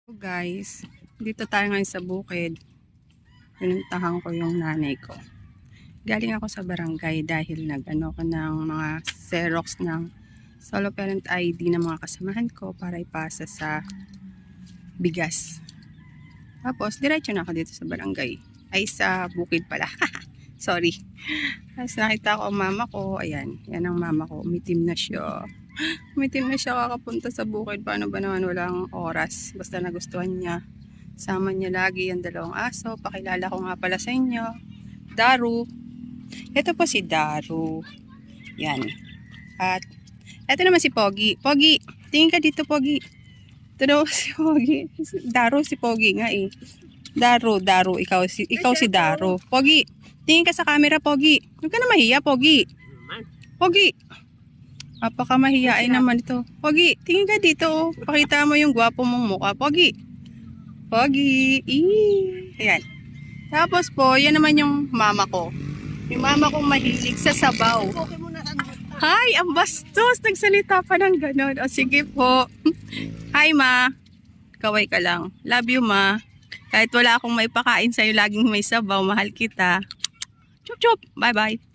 Guys, dito tayo ngayon sa bukid. Pinuntahan ko yung nanay ko. Galing ako sa barangay dahil nag-ano ko ng mga Xerox ng solo parent ID ng mga kasamahan ko para ipasa sa bigas. Tapos, diretso na ako dito sa barangay. Ay, sa bukid pala. Sorry. Tapos nakita ko ang mama ko. Ayan, yan ang mama ko. Umitim na siya. Umitim na siya kakapunta sa bukid. Paano ba naman walang oras? Basta nagustuhan niya. Sama niya lagi yung dalawang aso. Pakilala ko nga pala sa inyo. Daru. Ito po si Daru. Yan. At ito naman si Pogi. Pogi, tingin ka dito, Pogi. Ito daw si Pogi. Daru si Pogi nga eh. Daru, ikaw si Daru. Pogi, tingin ka sa camera, Pogi. Huwag ka na mahiya, Pogi. Pogi. Napakamahiyain naman ito. Pogi, tingin ka dito. Oh. Pakita mo yung gwapo mong mukha. Pogi. Pogi. Ayan. Tapos po, yan naman yung mama ko. Yung mama ko mahilig sa sabaw. Hi, ang bastos. Nagsalita pa ng ganon. O sige po. Hi, ma. Kaway ka lang. Love you, ma. Kahit wala akong may pakain sa'yo, laging may sabaw. Mahal kita. Chup, chup. Bye-bye.